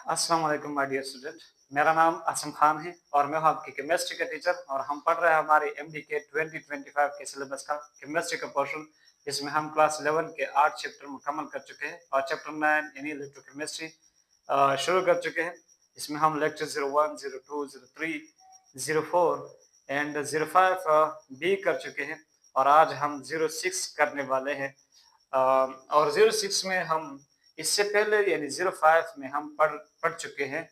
अस्सलाम वालेकुम my dear student. मेरा नाम आसम खान है और मैं हूं आपकी केमिस्ट्री का टीचर और हम पढ़ रहे हैं हमारे एमडी के 2025 के सिलेबस का केमिस्ट्री का पोर्शन, जिसमें हम क्लास 11 के 8 चैप्टर मुकम्मल कर चुके हैं और चैप्टर 9 यानी इलेक्ट्रोकेमिस्ट्री शुरू कर चुके हैं। इसमें हम लेक्चर 01, 02, 03, 04 एंड 05 भी कर चुके हैं और आज हम 06 करने वाले हैं। और 06 में हम इससे पहले यानी 05 में हम पढ़ चुके हैं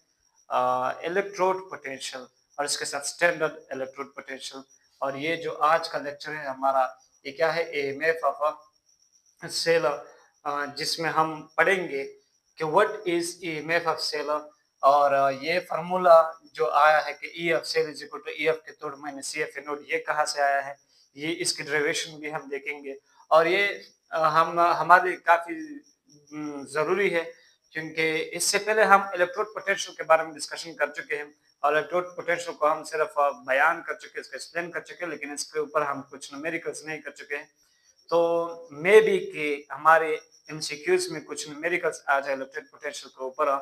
इलेक्ट्रोड पोटेंशियल और इसके साथ स्टैंडर्ड इलेक्ट्रोड पोटेंशियल। और ये जो आज का लेक्चर है हमारा, ये क्या है, ईएमएफ ऑफ सेल, जिसमें हम पढ़ेंगे कि what is EMF of cell. और ये फार्मूला जो आया है कि E of cell is equal to E of cathode minus C of anode, ये कहाँ से आया है, ये इसकी डेरिवेशन भी हम देखेंगे। और ये हम हमारे लिए काफी जरूरी है, क्योंकि इससे पहले हम इलेक्ट्रोड पोटेंशियल के बारे में डिस्कशन कर चुके हैं और इलेक्ट्रोड पोटेंशियल को हम सिर्फ बयान कर चुके हैं, इसका एक्सप्लेन कर चुके हैं, लेकिन इसके ऊपर हम कुछ न्यूमेरिकल्स नहीं कर चुके हैं। तो मे बी कि हमारे एमसीक्यूज में कुछ न्यूमेरिकल्स आ जाए इलेक्ट्रिक पोटेंशियल के ऊपर,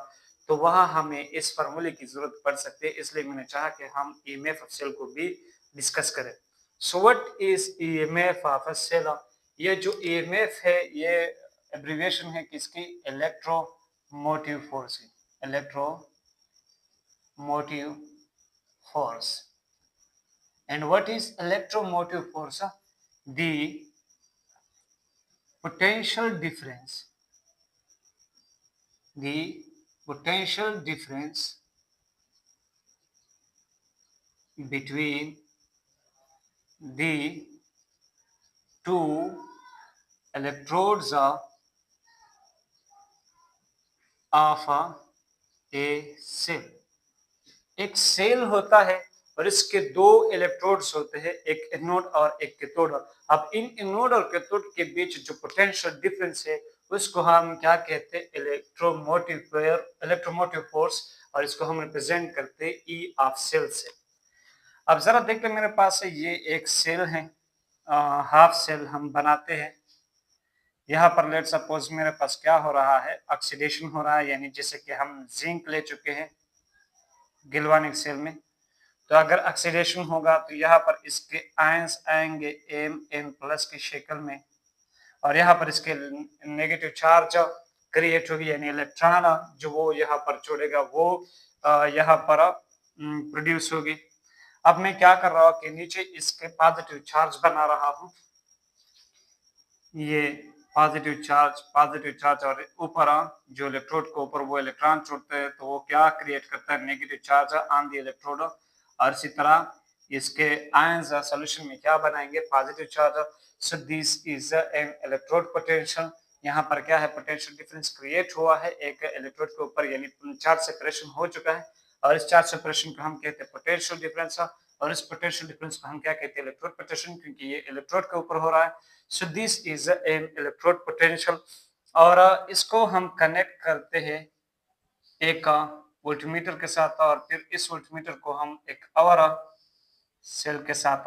तो वहां हमें इस फार्मूले की जरूरत पड़ सकती है, इसलिए मैंने चाहा कि हम ईएमएफ ऑफ सेल को भी डिस्कस करें। So what is EMF of a cell? ये जो ईएमएफ है ये एब्रिविएशन है किसकी? इलेक्ट्रोमोटिव फोर्स की। Electromotive force. And what is electromotive force? The potential difference between the two electrodes of a cell। एक सेल होता है और इसके दो इलेक्ट्रोड्स होते हैं, एक एनोड और एक कैथोड। अब इन एनोड और कैथोड के बीच जो पोटेंशियल डिफरेंस है उसको हम क्या कहते हैं? इलेक्ट्रोमोटिव फोर्स, और इसको हम रिप्रेजेंट करते हैं ई ऑफ सेल से। अब जरा देख लें, मेरे पास है ये एक सेल है, हाफ सेल हम बनाते हैं। यहाँ पर लेट सपोज मेरे पास क्या हो रहा है, ऑक्सीडेशन हो रहा है, यानी जैसे कि हम जिंक ले चुके हैं गिल्वानिक सेल में, तो अगर ऑक्सीडेशन होगा तो यहाँ पर इसके आयंस आएंगे Mn+ की शक्ल में, और यहाँ पर इसके नेगेटिव चार्ज क्रिएट होगी, यानी इलेक्ट्रॉन जो वो यहाँ पर छोड़ेगा वो यहाँ पर प्रोड्यूस होगी। अब मैं क्या कर रहा हूँ कि नीचे इसके पॉजिटिव चार्ज बना रहा हूँ, ये पॉजिटिव चार्ज, और ऊपर जो इलेक्ट्रोड के ऊपर वो इलेक्ट्रॉन छोड़ते हैं तो वो क्या क्रिएट करता है? Negative charge on the electrode. और इसी तरह इसके आयंस सॉल्यूशन में क्या बनाएंगे? Positive charge. So this is an electrode potential. यहाँ पर क्या है? पोटेंशियल डिफरेंस क्रिएट हुआ है एक इलेक्ट्रोड के ऊपर, यानी चार्ज सेपरेशन हो चुका है, और इस चार्ज सेपरेशन को हम कहते हैं पोटेंशियल डिफरेंस, और इस पोटेंशियल डिफरेंस को हम क्या कहते हैं? इलेक्ट्रोड पोटेंशियल, क्योंकि ये इलेक्ट्रोड के ऊपर हो रहा है। सो this is an electrode potential. और इसको हम कनेक्ट करते हैं एक वोल्टमीटर के साथ, और फिर इस वोल्टमीटर को हम एक और सेल के साथ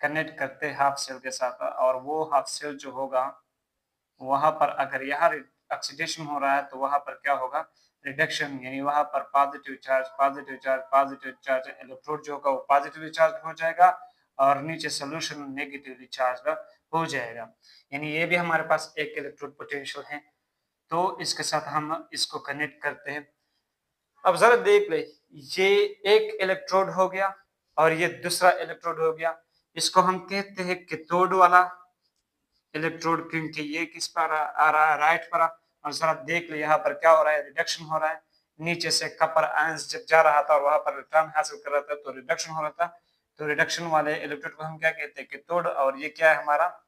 कनेक्ट करते हैं, हाफ सेल के साथ। और वो हाफ सेल जो होगा वहां पर अगर यहाँ ऑक्सीडेशन हो रहा है तो वहां पर क्या होगा? रिडक्शन, यानी वहां पर पॉजिटिव चार्ज इलेक्ट्रोड जो होगा वो पॉजिटिवली चार्ज हो जाएगा और नीचे सोल्यूशन नेगेटिवली चार्ज हो जाएगा। यानी ये भी हमारे पास एक इलेक्ट्रोड पोटेंशियल है, तो इसके साथ हम इसको कनेक्ट करते हैं। अब जरा देख ले, ये एक इलेक्ट्रोड हो गया और ये दूसरा इलेक्ट्रोड हो गया, इसको हम कहते हैं कैथोड वाला इलेक्ट्रोड, क्योंकि ये किस पर आ रहा है? राइट पर। और जरा देख ले यहाँ पर क्या हो रहा है? रिडक्शन हो रहा है। नीचे से कॉपर आयंस जब जा रहा था और वहां पर इलेक्ट्रॉन हासिल कर रहा था तो रिडक्शन हो रहा था, तो रिडक्शन वाले इलेक्ट्रोड को हम क्या कहते हैं? कैथोड। और ये क्या है हमारा?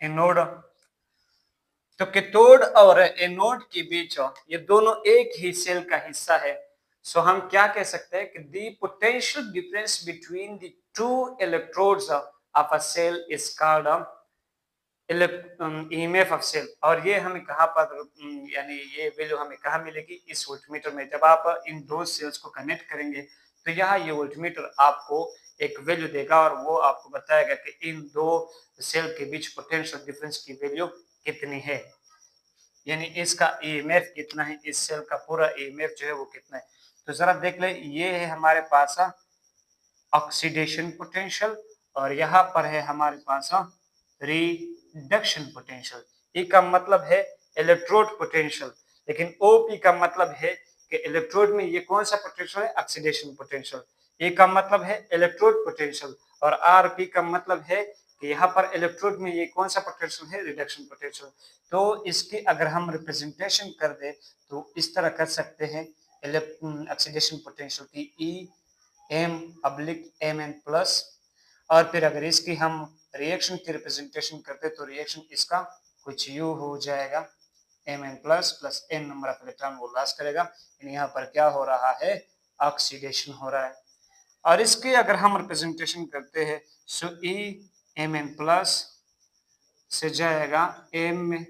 एनोड। तो कैथोड और एनोड के बीच ये दोनों एक ही सेल का हिस्सा है। सो हम क्या कह सकते हैं कि the potential difference between the two electrodes of a cell is called EMF of cell. और ये हमें कहाँ पर यानी ये वैल्यू हमें कहाँ मिलेगी? इस वोल्टमीटर में। जब आप इन दो सेल्स को कनेक्ट करेंगे तो यहाँ ये वोल्टमीटर आपको एक वैल्यू देगा और वो आपको बताएगा कि इन दो सेल के बीच पोटेंशियल डिफरेंस की वैल्यू कितनी है। यानी इसका ईएमएफ कितना है, इस सेल का पूरा ईएमएफ जो है वो कितना है। तो जरा देख ले, ये है हमारे पास ऑक्सीडेशन पोटेंशियल और यहाँ पर है हमारे पास रिडक्शन पोटेंशियल। ई का मतलब है इलेक्ट्रोड पोटेंशियल, लेकिन ओपी का मतलब है कि इलेक्ट्रोड में ये कौन सा पोटेंशियल है, ऑक्सीडेशन पोटेंशियल। ए का मतलब है इलेक्ट्रोड पोटेंशियल और आरपी का मतलब है कि यहाँ पर इलेक्ट्रोड में ये कौन सा पोटेंशियल है, रिडक्शन पोटेंशियल। तो इसकी अगर हम रिप्रेजेंटेशन कर दे तो इस तरह कर सकते हैं ऑक्सीडेशन पोटेंशियल की E M oblique M N plus, और फिर अगर इसकी हम रिएक्शन की रिप्रेजेंटेशन करते तो रिएक्शन इसका कुछ यू हो जाएगा, M N plus plus N number of electron वो लॉस करेगा। यहाँ पर क्या हो रहा है, ऑक्सीडेशन हो रहा है। और इसकी अगर हम रिप्रेजेंटेशन करते हैं सो ई एम एन प्लस से जाएगा एम में,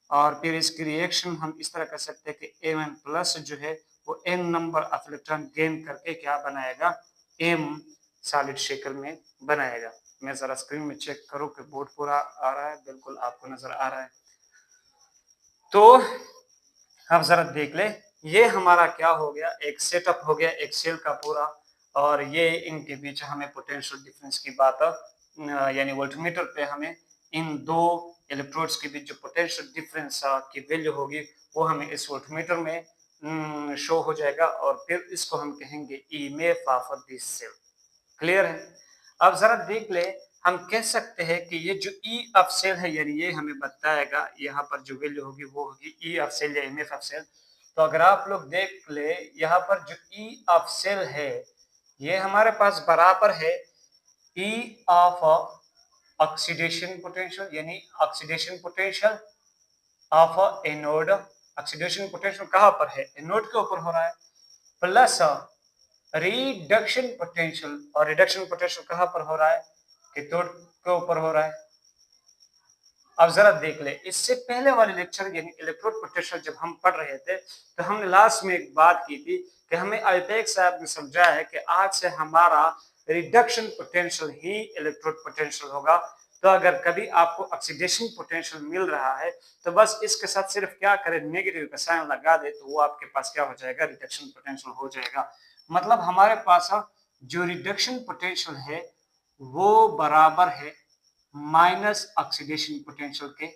और फिर इसकी रिएक्शन हम इस तरह कर सकते हैं कि एम एन प्लस जो है वो N number of electron gain करके क्या बनाएगा, एम सॉलिड शेकर में बनाएगा। मैं जरा स्क्रीन में चेक करूं कि बोर्ड पूरा आ रहा है, बिल्कुल आपको नजर आ रहा है। तो अब जरा देख ले, ये हमारा क्या हो गया, एक सेटअप हो गया एक सेल का पूरा, और ये इनके बीच हमें पोटेंशियल डिफरेंस की बात यानी वोल्टमीटर पे हमें इन दो इलेक्ट्रोड्स के बीच जो पोटेंशियल डिफरेंस की वैल्यू होगी वो हमें इस वोल्टमीटर में शो हो जाएगा, और फिर इसको हम कहेंगे EMF of this cell. Clear है। अब जरा देख ले, हम कह सकते हैं कि ये जो ई ऑफ सेल है यानी ये हमें बताएगा यहाँ पर जो वैल्यू होगी वो होगी ई ऑफ सेल या ईएमएफ ऑफ सेल। तो अगर आप लोग देख ले यहाँ पर जो ई ऑफ सेल है ये हमारे पास बराबर है ई ऑफ ऑक्सीडेशन पोटेंशियल, यानी oxidation potential of anode. Oxidation potential कहाँ पर है, एनोड के ऊपर हो रहा है, प्लस रिडक्शन पोटेंशियल, और रिडक्शन पोटेंशियल कहां पर हो रहा है, कैथोड के ऊपर हो रहा है। अब जरा देख ले, इससे पहले वाले लेक्चर यानी इलेक्ट्रोड पोटेंशियल जब हम पढ़ रहे थे तो हमने लास्ट में एक बात की थी कि हमें अल्पेक्स साहब ने समझाया है कि आज से हमारा रिडक्शन पोटेंशियल ही इलेक्ट्रोड पोटेंशियल होगा। तो अगर कभी आपको ऑक्सीडेशन पोटेंशियल मिल रहा है तो बस इसके साथ सिर्फ क्या करें, नेगेटिव का साइन लगा दे तो वो आपके पास क्या हो जाएगा, रिडक्शन पोटेंशियल हो जाएगा। मतलब हमारे पास जो रिडक्शन पोटेंशियल है वो बराबर है माइनस ऑक्सीडेशन पोटेंशियल के,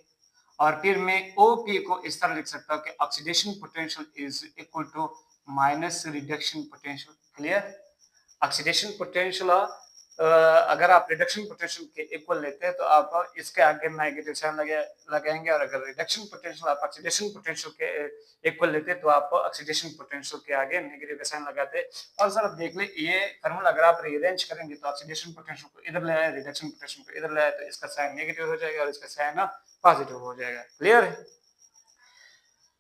और फिर मैं ओपी को इस तरह लिख सकता हूं कि oxidation potential is equal to minus reduction potential. Clear. Oxidation potential अगर आप रिडक्शन पोटेंशियल के इक्वल लेते हैं तो आप इसके आगे नेगेटिव साइन लगाएंगे, और अगर रिडक्शन पोटेंशियल आप ऑक्सीडेशन पोटेंशियल के इक्वल लेते हैं तो आप ऑक्सीडेशन पोटेंशियल के आगे नेगेटिव का साइन लगाते हैं। और जरा देख ले, ये फार्मूला अगर आप रीअरेंज करेंगे तो ऑक्सीडेशन पोटेंशियल को इधर ले आए, रिडक्शन पोटेंशियल को इधर ले आए, तो इसका साइन नेगेटिव हो जाएगा और इसका साइन पॉजिटिव हो जाएगा। क्लियर है।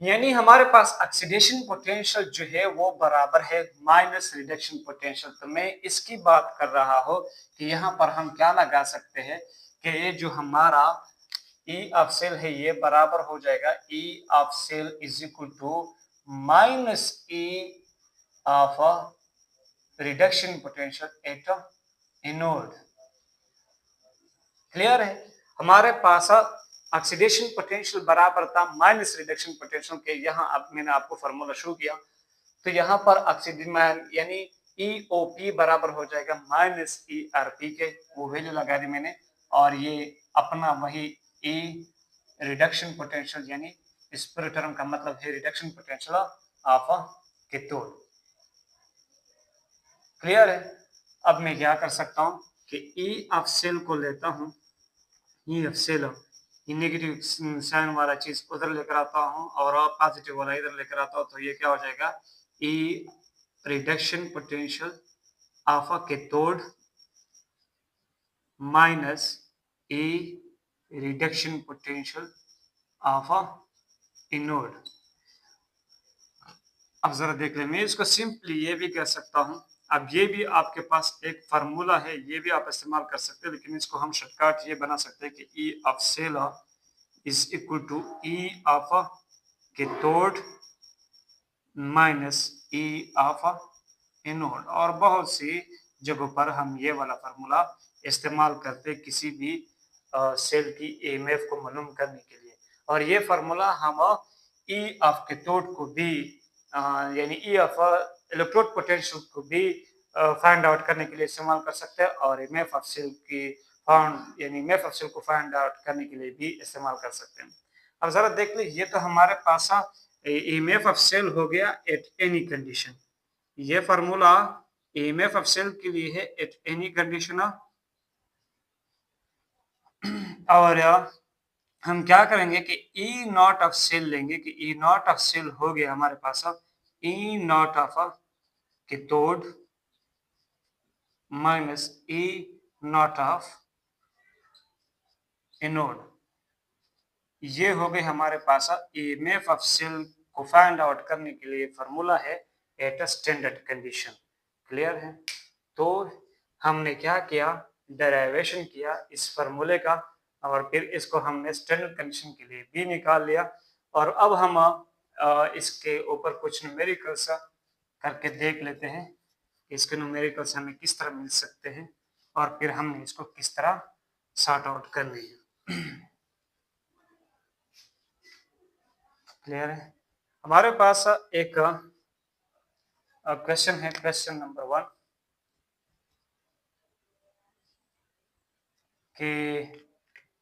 यानी हमारे पास ऑक्सीडेशन पोटेंशियल जो है वो बराबर है माइनस रिडक्शन पोटेंशियल। तो मैं इसकी बात कर रहा हूं कि यहाँ पर हम क्या लगा सकते हैं कि ये जो हमारा ई ऑफ सेल है ये बराबर हो जाएगा E of cell is equal to minus E of reduction potential at anode. Clear है। हमारे पास ऑक्सीडेशन पोटेंशियल बराबर था माइनस रिडक्शन पोटेंशियल के। यहाँ अब मैंने आपको फॉर्मूला शुरू किया तो यहाँ पर ऑक्सीजन यानी EOP बराबर हो जाएगा माइनस ERP के, वो वैल्यू लगा दी मैंने, और ये अपना वही E रिडक्शन पोटेंशियल यानी इस पूरे टर्म का मतलब है reduction potential of cathode. Clear है। अब मैं क्या कर सकता हूँ कि E ऑफ सेल को लेता हूँ, E of cell negative sign वाला चीज उधर लेकर आता हूँ और पॉजिटिव वाला इधर लेकर आता हूँ, तो ये क्या हो जाएगा, E reduction potential of a cathode minus E reduction potential of a anode. अब जरा देख लें, मैं इसको सिंपली ये भी कह सकता हूँ, अब ये भी आपके पास एक फार्मूला है, ये भी आप इस्तेमाल कर सकते हैं, लेकिन इसको हम शॉर्टकट ये बना सकते हैं कि E of cell is equal to E of a cathode minus E of a anode. और बहुत सी जगहों पर हम ये वाला फार्मूला इस्तेमाल करते किसी भी सेल की ईएमएफ को मालूम करने के लिए, और ये फार्मूला हम ई ऑफ कैथोड को भी यानी ई ऑफ इलेक्ट्रोड पोटेंशियल को भी फाइंड आउट करने के लिए इस्तेमाल कर सकते हैं और एमएफ ऑफ सेल की फाउंड यानी एमएफ ऑफ सेल को फाइंड आउट करने के लिए भी इस्तेमाल कर सकते हैं। अब जरा देख लीजिए, ये तो हमारे पास एमएफ ऑफ सेल हो गया एट एनी कंडीशन। ये फार्मूला एमएफ ऑफ सेल के लिए है एट एनी कंडीशन। और हम क्या करेंगे कि ई नॉट ऑफ सेल लेंगे कि ई नॉट ऑफ सेल हो गया हमारे पास अब E naught of cathode minus E naught of anode. ये हो गए हमारे पास ईएमएफ ऑफ सेल को फाइंड आउट करने के लिए फार्मूला है at a standard condition. Clear है? तो हमने क्या किया, डेरिवेशन किया इस फार्मूले का और फिर इसको हमने स्टैंडर्ड कंडीशन के लिए भी निकाल लिया। और अब हम इसके ऊपर कुछ न्यूमेरिकल्स करके देख लेते हैं कि इसके न्यूमेरिकल्स हमें किस तरह मिल सकते हैं और फिर हमने इसको किस तरह सॉर्ट आउट करनी है। क्लियर है? हमारे पास एक क्वेश्चन है, क्वेश्चन नंबर 1 कि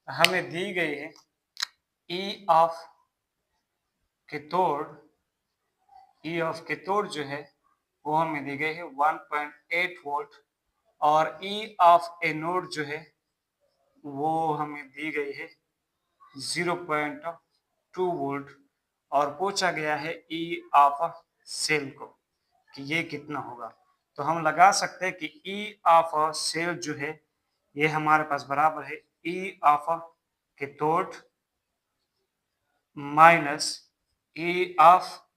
हमें दी गई है ई of cathode, E of cathode जो है वो हमें दी गई है 1.8 वोल्ट और ई ऑफ एनोड जो है वो हमें दी गई है 0.2 वोल्ट और पूछा गया है ई ऑफ सेल को कि ये कितना होगा। तो हम लगा सकते हैं कि ई ऑफ सेल जो है ये हमारे पास बराबर है ई of cathode minus E of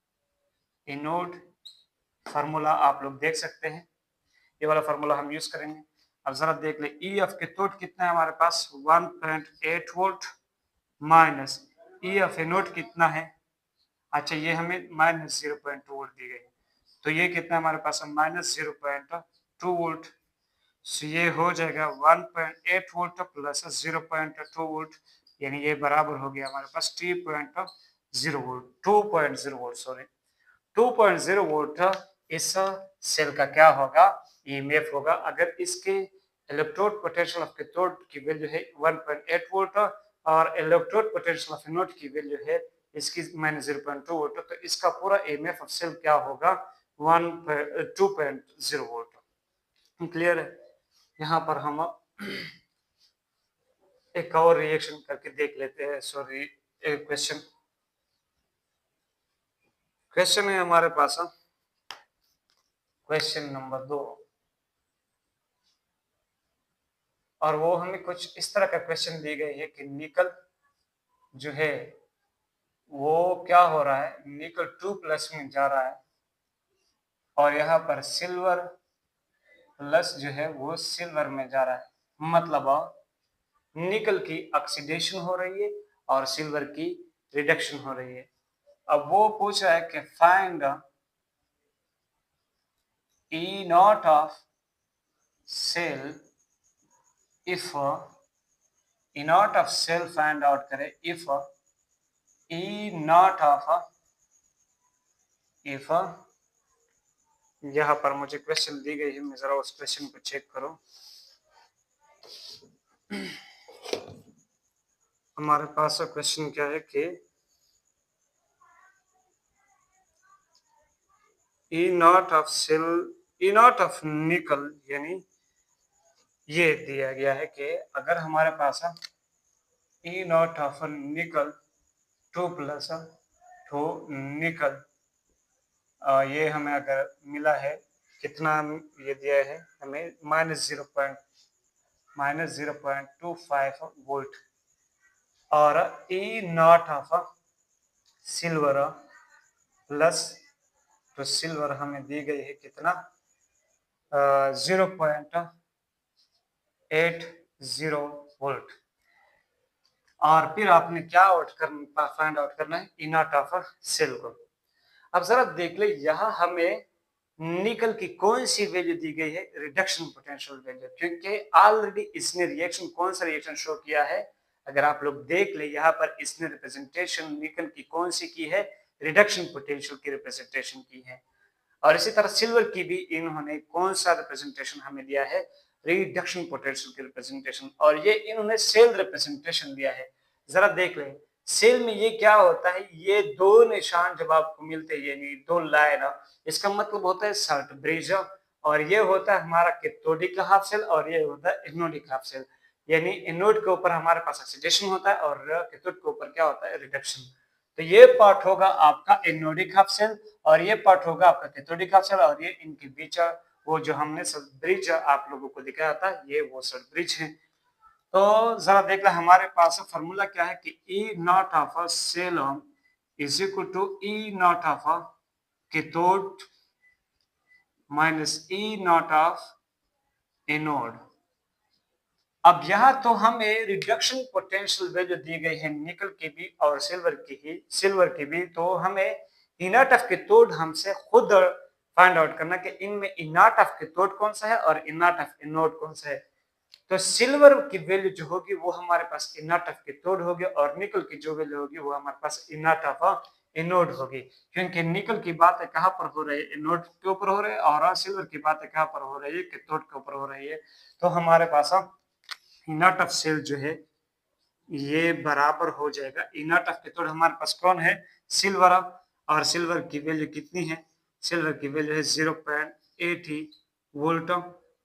anode. Formula आप लोग देख सकते हैं, ये वाला फार्मूला हम यूज करेंगे। अब जरा देख ले ई ऑफ कैथोड कितना है हमारे पास 1.8 volt minus E of anode कितना है, अच्छा ये हमें माइनस 0.2 वोल्ट दी गई, तो ये कितना हमारे पास है माइनस 0.2 वोल्ट। सो ये हो जाएगा 1.8 वोल्ट प्लस 0.2 वोल्ट यानी ये बराबर हो गया हमारे पास 2.0 वोल्ट 2.0 वोल्ट सॉरी 2.0 वोल्ट। इस सेल का क्या होगा, ईएमएफ होगा अगर इसके इलेक्ट्रोड पोटेंशियल ऑफ कैथोड की वैल्यू है 1.8 वोल्ट और इलेक्ट्रोड पोटेंशियल ऑफ एनोड की वैल्यू है इसकी माइनस 0.2 वोल्ट, तो इसका पूरा ईएमएफ ऑफ सेल क्या होगा 2.0 वोल्ट। क्लियर है? यहाँ पर हम एक और रिएक्शन करके देख लेते हैं। सॉरी, एक क्वेश्चन है हमारे पास, क्वेश्चन नंबर 2 और वो हमें कुछ इस तरह का क्वेश्चन दी गई है कि निकल जो है वो क्या हो रहा है, निकल 2+ में जा रहा है और यहाँ पर सिल्वर प्लस जो है वो सिल्वर में जा रहा है, मतलब निकल की ऑक्सीडेशन हो रही है और सिल्वर की रिडक्शन हो रही है। अब वो पूछ रहा है कि find E naught of cell if E naught of cell find out करें if E naught of if यहाँ पर मुझे क्वेश्चन दी गई है, मैं जरा उस क्वेश्चन को चेक करूं। हमारे पास क्वेश्चन क्या है कि E naught of cell, E naught of nickel यानी ये दिया गया है कि अगर हमारे पास ई नॉट ऑफ निकल 2+ तो निकल ये हमें अगर मिला है कितना, ये दिया है हमें माइनस 0.25 वोल्ट और E naught of silver plus, तो सिल्वर हमें दी गई है कितना 0.80 वोल्ट और फिर आपने क्या फाइंड आउट करना है ई नॉट ऑफ सेल को। अब जरा देख ले यहाँ हमें निकल की कौन सी वैल्यू दी गई है, रिडक्शन पोटेंशियल वैल्यू, क्योंकि ऑलरेडी इसने रिएक्शन कौन सा रिएक्शन शो किया है, अगर आप लोग देख ले यहाँ पर इसने रिप्रेजेंटेशन निकल की कौन सी की है, रिडक्शन पोटेंशियल की रिप्रेजेंटेशन की है। और इसी तरह सिल्वर की भी इन्होंने कौन सा रिप्रेजेंटेशन हमें दिया है, रिडक्शन पोटेंशियल की रिप्रेजेंटेशन, और ये इन्होंने सेल रिप्रेजेंटेशन दिया है। जरा देख लें सेल में ये क्या होता है, ये दो निशान जब आपको मिलते हैं यानी दो लाइन, इसका मतलब होता है सर्ट ब्रिज, और ये होता है हमारा कैथोडिक हाफ सेल और ये होता है एनोडिक हाफ सेल। यानी एनोड के ऊपर हमारे पास ऑक्सीडेशन होता है और कैथोड के ऊपर क्या होता है, रिडक्शन। तो ये पार्ट होगा आपका एनोडिक हाफ सेल और ये पार्ट होगा आपका कैथोडिक हाफ सेल, और ये इनके बीच वो जो हमने सब ब्रिज आप लोगों को दिखाया था ये वो सब ब्रिज है। तो जरा देख ले हमारे पास फॉर्मूला क्या है कि E naught of a cell is equal to E naught of a cathode minus E naught of anode. अब यहाँ तो हमें रिडक्शन पोटेंशियल वैल्यू दी गई है निकल की भी और सिल्वर की भी, तो हमें इनर्ट ऑफ कैथोड हमसे खुद फाइंड आउट करना कि इनमें इनर्ट ऑफ कैथोड कौन सा है और इनर्ट ऑफ एनोड कौन सा है। तो सिल्वर की वैल्यू जो होगी वो हमारे पास इनर्ट ऑफ कैथोड होगी और निकल की जो वैल्यू होगी वो हमारे पास इनर्ट ऑफ एनोड होगी, क्योंकि निकल की बातें कहाँ पर हो रही है, एनोड के ऊपर हो रही है, और सिल्वर की बातें कहाँ पर हो रही है, कैथोड के ऊपर हो रही है। तो हमारे पास इनर्ट ऑफ सेल जो है ये बराबर हो जाएगा, इनर्ट ऑफ कैथोड हमारे पास कौन है, सिल्वर, और सिल्वर की वैल्यू कितनी है, सिल्वर की वैल्यू है 0.80 volt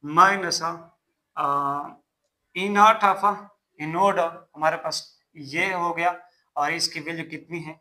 minus inert of anode हमारे पास ये हो गया, और इसकी वैल्यू कितनी है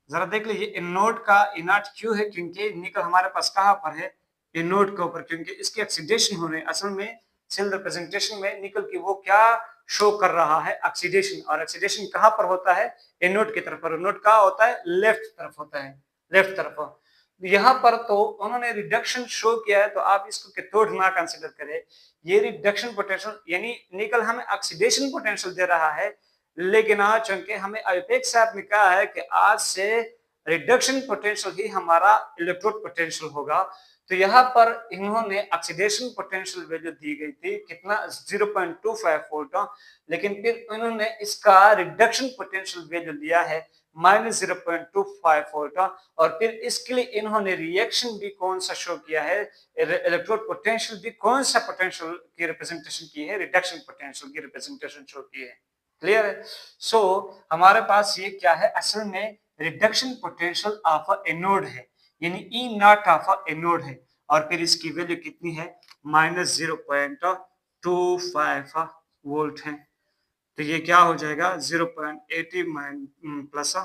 जरा देख लीजिए। एनोड का इनर्ट क्यों है, क्योंकि निकल हमारे पास कहाँ पर है, एनोड के ऊपर, क्योंकि इसकी ऑक्सीडेशन हो रही है। असल में सेल रिप्रेजेंटेशन में निकल की वो क्या शो कर रहा है, ऑक्सीडेशन, और ऑक्सीडेशन कहाँ पर होता है, एनोड की तरफ, और एनोड कहाँ होता है, लेफ्ट तरफ होता है, लेफ्ट तरफ। यहाँ पर तो उन्होंने रिडक्शन शो किया है, तो आप इसको कैथोड ना कंसीडर करें, ये रिडक्शन पोटेंशियल यानी निकल हमें ऑक्सीडेशन पोटेंशियल दे रहा है, लेकिन आज चूंकि हमें अपेक्स साहब ने कहा है कि आज से रिडक्शन पोटेंशियल ही हमारा इलेक्ट्रोड पोटेंशियल होगा, तो यहाँ पर इन्होंने ऑक्सीडेशन पोटेंशियल वैल्यू दी गई थी कितना 0.25 वोल्ट, लेकिन फिर इन्होंने इसका रिडक्शन पोटेंशियल वैल्यू दिया है -0.25 वोल्ट, और फिर इसके लिए इन्होंने रिएक्शन भी कौन सा शो किया है, इलेक्ट्रोड पोटेंशियल भी कौन सा पोटेंशियल की रिप्रेजेंटेशन की है, रिडक्शन पोटेंशियल की रिप्रेजेंटेशन शो की है। क्लियर है। सो हमारे पास ये क्या है, असल में रिडक्शन पोटेंशियल ऑफ एनोड है, यानी ई नॉट ऑफ एनोड है, और फिर इसकी वैल्यू कितनी है -0.25 वोल्ट है। तो ये क्या हो जाएगा 0.80 प्लस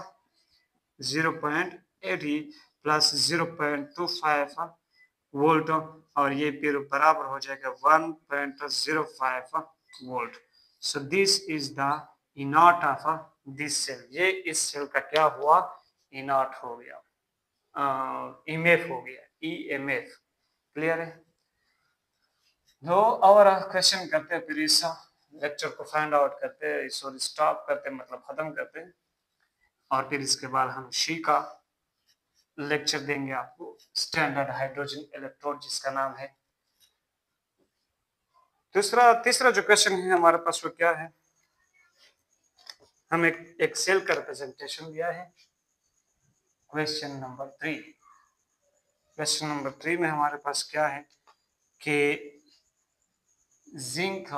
0.80 प्लस 0.25 वोल्ट, और ये फिर बराबर हो जाएगा 1.05 volt. So this is the inert of this cell, ये इस सेल का क्या हुआ, इनर्ट हो गया, ईएमएफ हो गया, ईएमएफ। क्लियर है। तो और क्वेश्चन करते हैं, फिर इस लेक्चर को फाइंड आउट करते हैं, सॉरी स्टॉप करते हैं, मतलब खत्म करते हैं, और फिर इसके बाद हम शी का लेक्चर देंगे आपको, स्टैंडर्ड हाइड्रोजन इलेक्ट्रोड जिसका नाम है। तीसरा जो क्वेश्चन है हमारे पास वो क्या है, हम एक सेल का रिप्रेजेंटेशन दिया है। क्वेश्चन नंबर 3 में हमारे पास क्या है कि जिंक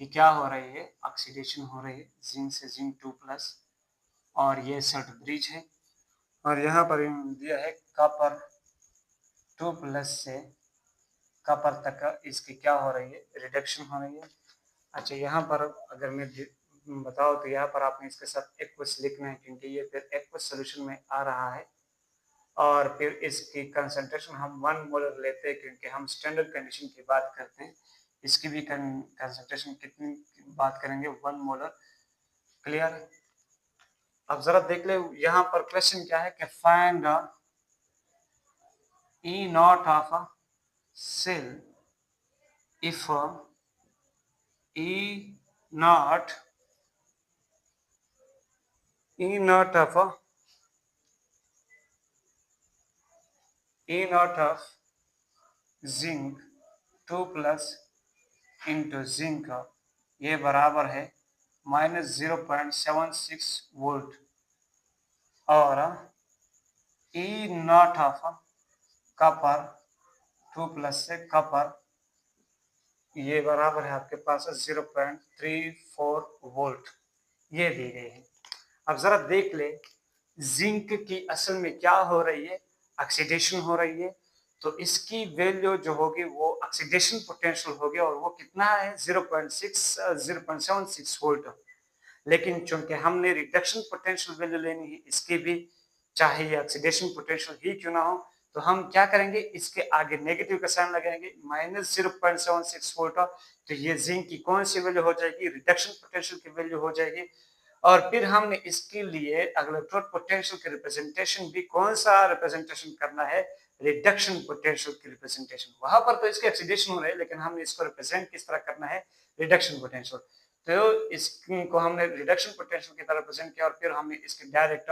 की क्या हो रही है, ऑक्सीडेशन हो रही है, जिंक से जिंक 2+, और ये सर्ट ब्रिज है, और यहाँ पर दिया है कॉपर 2+ से कॉपर तक इसकी क्या हो रही है, रिडक्शन हो रही है। अच्छा यहाँ पर अगर मैं बताओ तो यहाँ पर आपने इसके साथ एक्वस लिखना है, क्योंकि ये फिर एक्वस सोल्यूशन में आ रहा है, और फिर इसकी कंसंट्रेशन हम 1 मोलर लेते हैं, क्योंकि हम स्टैंडर्ड कंडीशन की बात करते हैं। इसकी भी कंसंट्रेशन कितनी बात करेंगे, 1 मोलर। क्लियर है। अब जरा देख ले यहाँ पर क्वेश्चन क्या है कि find E naught of a cell if E naught of zinc 2+ into zinc, ये बराबर है -0.76 वोल्ट और E naught of copper 2 plus से कॉपर ये बराबर है आपके पास 0.34 वोल्ट ये दी गई है। अब जरा देख ले जिंक की असल में क्या हो रही है, ऑक्सीडेशन हो रही है, तो इसकी वैल्यू जो होगी वो ऑक्सीडेशन पोटेंशियल होगी और वो कितना है 0.76 वोल्ट। लेकिन चूंकि हमने रिडक्शन पोटेंशियल वैल्यू लेनी है इसकी भी, चाहे ऑक्सीडेशन पोटेंशियल ही क्यों ना हो, तो हम क्या करेंगे इसके आगे नेगेटिव का साइन लगाएंगे -0.76 वोल्ट, तो ये जिंक की कौन सी वैल्यू हो जाएगी, रिडक्शन पोटेंशियल की वैल्यू हो जाएगी। और फिर हमने इसके लिए इलेक्ट्रोड पोटेंशियल के रिप्रेजेंटेशन भी कौन सा रिप्रेजेंटेशन करना है, रिडक्शन पोटेंशियल की रिप्रेजेंटेशन। वहां पर तो इसके ऑक्सीडेशन हो रहे हैं लेकिन हमने इसको रिप्रेजेंट किस तरह करना है, रिडक्शन पोटेंशियल। तो इसको हमने रिडक्शन पोटेंशियल की तरह रिप्रेजेंट किया और फिर हमने इसके डायरेक्ट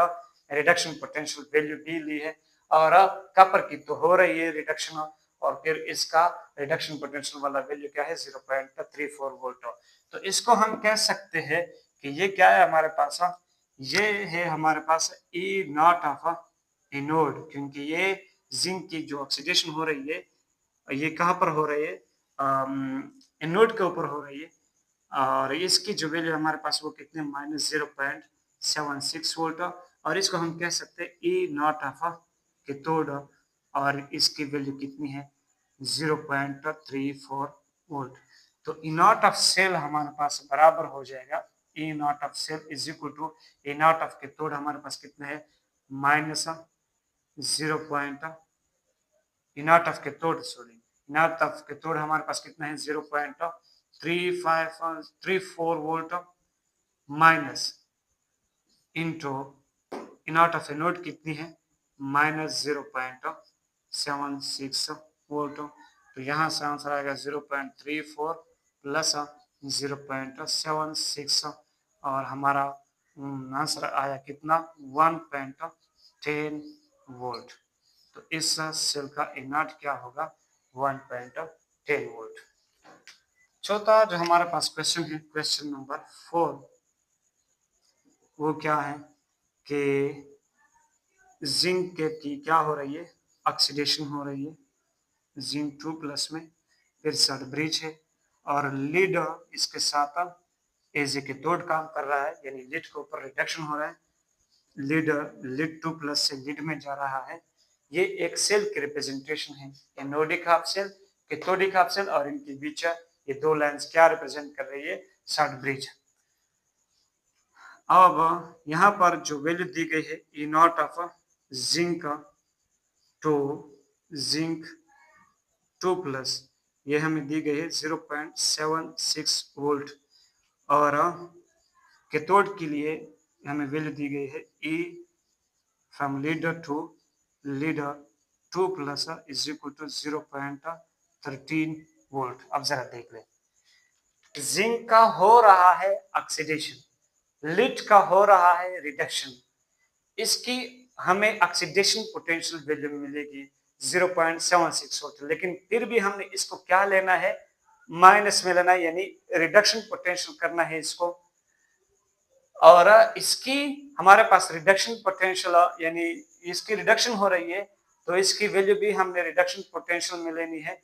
रिडक्शन पोटेंशियल वैल्यू भी ली है। और कॉपर की तो हो रही है रिडक्शन और फिर इसका रिडक्शन पोटेंशियल वाला वैल्यू क्या है 0.34 वोल्ट। तो इसको हम कह सकते हैं कि ये क्या है हमारे पास, ये है हमारे पास ई नॉट ऑफ एनोड, क्योंकि ये जिंक की जो ऑक्सीडेशन हो रही है ये कहाँ पर हो रही है, एनोड के ऊपर हो रही है और इसकी जो वैल्यू हमारे पास वो कितने -0.76 वोल्ट और इसको हम कह सकते हैं ई नॉट ऑफ कैथोड और इसकी वैल्यू कितनी है 0.34 वोल्ट। तो ई नॉट ऑफ सेल हमारे पास बराबर हो जाएगा E naught of cell is equal to E naught of cathode हमारे पास कितना है E naught of cathode naught of cathode हमारे पास कितना है 0.34 volt minus into E naught of anode कितनी है -0.76 वोल्ट। तो यहाँ से आंसर आएगा 0.34 प्लस 0.76 और हमारा आंसर आया कितना 1.10 वोल्ट। तो इस सेल का ई नॉट क्या होगा 1.10 वोल्ट। चौथा जो हमारे पास क्वेश्चन है, क्वेश्चन नंबर 4, वो क्या है कि जिंक की क्या हो रही है, ऑक्सीडेशन हो रही है जिंक 2 प्लस में, फिर सड ब्रिज है और लीड इसके साथ एज ए कैथोड काम कर रहा है, यानी लीड के ऊपर रिडक्शन हो रहा है, लीड 2 प्लस से लीड में जा रहा है। ये एक सेल की रिप्रेजेंटेशन है, anodic half cell, cathodic half cell और इनके बीच ये दो लाइंस क्या रिप्रेजेंट कर रही है, सड ब्रिज। अब यहाँ पर जो वैल्यू दी गई है E naught of zinc two plus, ये हमें दी गई है 0.76 वोल्ट और कैथोड के लिए हमें वैल्यू दी गई है E from leader to plus is equal to 0.13 volt. अब जरा देख ले, जिंक का हो रहा है ऑक्सीडेशन, लीड का हो रहा है रिडक्शन, इसकी हमें ऑक्सीडेशन पोटेंशियल वैल्यू मिलेगी 0.76 वोल्ट, लेकिन फिर भी हमने इसको क्या लेना है, माइनस में लेना है, यानी रिडक्शन पोटेंशियल करना है इसको। और इसकी हमारे पास रिडक्शन पोटेंशियल यानी इसकी रिडक्शन हो रही है तो इसकी वैल्यू भी हमने रिडक्शन पोटेंशियल में लेनी है।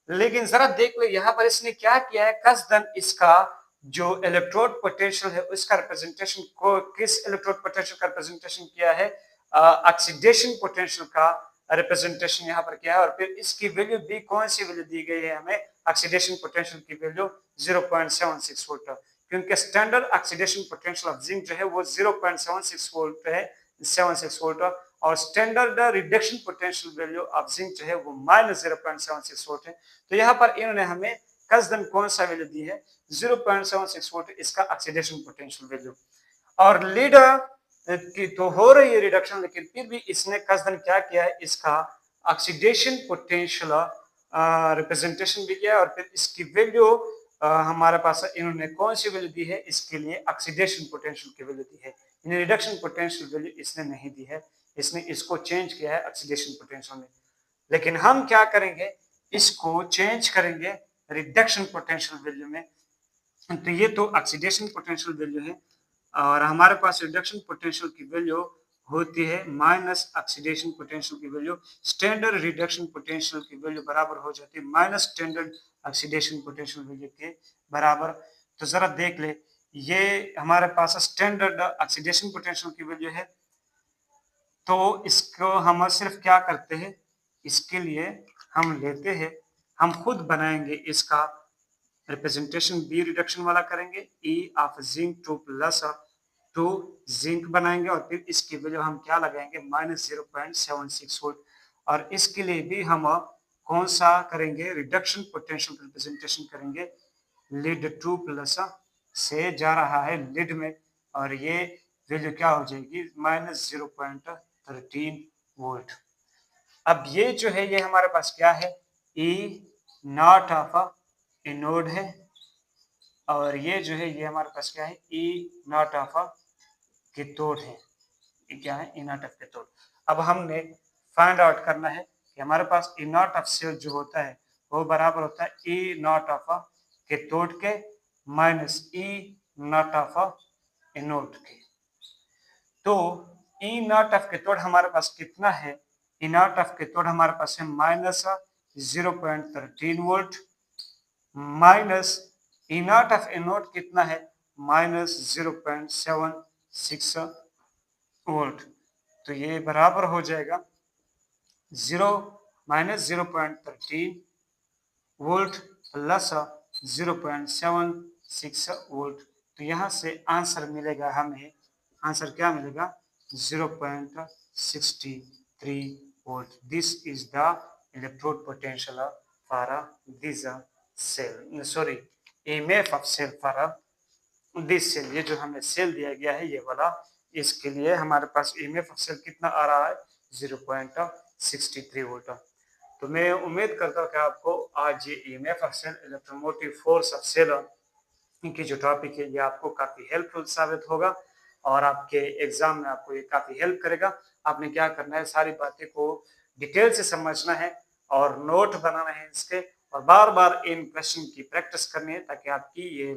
लेकिन जरा देख लो यहाँ पर इसने क्या किया है, कसदन इसका जो इलेक्ट्रोड पोटेंशियल है उसका रिप्रेजेंटेशन को किस इलेक्ट्रोड पोटेंशियल का रिप्रेजेंटेशन किया है, ऑक्सीडेशन पोटेंशियल का रिप्रेजेंटेशन यहाँ पर किया है। और फिर इसकी वैल्यू भी कौन सी वैल्यू दी गई है हमें, ऑक्सीडेशन पोटेंशियल की वैल्यू 0.76 वोल्ट, क्योंकि standard oxidation potential of zinc जो है वो 0.76 वोल्ट है, 76 वोल्ट, और standard reduction potential value of zinc जो है वो -0.76 वोल्ट है। तो यहाँ पर इन्होंने हमें कसदन कौन सा वैल्यू दी है 0.76 वोल्ट इसका ऑक्सीडेशन पोटेंशियल वैल्यू। और लीड की तो हो रही है रिडक्शन, लेकिन फिर भी इसने कसदन क्या किया है, इसका ऑक्सीडेशन पोटेंशियल रिप्रेजेंटेशन भी किया है और फिर इसकी वैल्यू हमारे पास इन्होंने कौन सी वैल्यू दी है, इसके लिए ऑक्सीडेशन पोटेंशियल की वैल्यू दी है, इन्हें रिडक्शन पोटेंशियल वैल्यू इसने नहीं दी है, इसने इसको चेंज किया है ऑक्सीडेशन पोटेंशियल में। लेकिन हम क्या करेंगे, इसको चेंज करेंगे रिडक्शन पोटेंशियल वैल्यू में, तो ये तो ऑक्सीडेशन पोटेंशियल वैल्यू है और हमारे पास रिडक्शन पोटेंशियल की वैल्यू होती है माइनस ऑक्सीडेशन पोटेंशियल की वैल्यू। स्टैंडर्ड रिडक्शन पोटेंशियल की वैल्यू बराबर हो जाती है minus standard oxidation potential value के बराबर। तो जरा देख ले, ये हमारे पास स्टैंडर्ड ऑक्सीडेशन पोटेंशियल की वैल्यू है। तो इसको हम सिर्फ क्या करते हैं, इसके लिए हम लेते हैं, हम खुद बनाएंगे इसका रिप्रेजेंटेशन बी रिडक्शन वाला करेंगे, ई ऑफ जिंक 2 प्लस 2 जिंक बनाएंगे और फिर इसकी वैल्यू हम क्या लगाएंगे माइनस 0.76 वोल्ट। और इसके लिए भी हम कौन सा करेंगे, रिडक्शन पोटेंशियल रिप्रेजेंटेशन करेंगे। लीड 2 प्लस से जा रहा है लीड में और ये वैल्यू क्या हो जाएगी माइनस 0.13 वोल्ट। अब ये जो है ये हमारे पास क्या है, ई नॉट ऑफ एनोड है और ये जो है ये हमारे पास क्या है, ई नॉट ऑफ कैथोड है। ये क्या है, ई नॉट ऑफ कैथोड। अब हमने फाइंड आउट करना है कि हमारे पास ई नॉट ऑफ सेल जो होता है वो बराबर होता है ई नॉट ऑफ कैथोड के minus E naught of anode के। तो ई नॉट ऑफ कैथोड हमारे पास कितना है, ई नॉट ऑफ कैथोड हमारे पास है minus 0.13 volt minus E naught of anode कितना है माइनस 0.76 वोल्ट। तो ये बराबर हो जाएगा माइनस 0.13 वोल्ट प्लस 0.76 वोल्ट। तो यहाँ से आंसर मिलेगा हमें, आंसर क्या मिलेगा 0.63 volt. This is the electrode potential for this cell, sorry EMF of cell for this cell. ये जो हमें सेल दिया गया है ये वाला, इसके लिए हमारे पास EMF ऑफ सेल कितना आ रहा है 0.63 वोल्ट। तो मैं उम्मीद करता हूँ कि आपको आज ये EMF of cell, electromotive force of cell की जो टॉपिक है ये आपको काफी हेल्पफुल साबित होगा और आपके एग्जाम में आपको ये काफी हेल्प करेगा। आपने क्या करना है, सारी बातें को डिटेल से समझना है और नोट बनाना है इसके और बार बार इन क्वेश्चन की प्रैक्टिस करनी है ताकि आपकी ये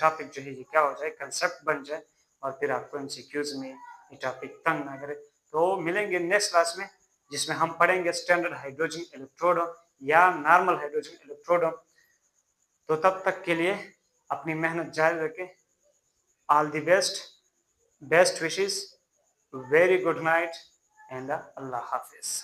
टॉपिक जो है ये क्या हो जाए, कंसेप्ट बन जाए और फिर आपको एमसीक्यूज में ये टॉपिक तंग ना करे। तो मिलेंगे नेक्स्ट क्लास में जिसमें हम पढ़ेंगे स्टैंडर्ड हाइड्रोजन इलेक्ट्रोड या नॉर्मल हाइड्रोजन इलेक्ट्रोड। तो तब तक के लिए अपनी मेहनत जारी रखें। All the best, best wishes, very good night and Allah Hafiz.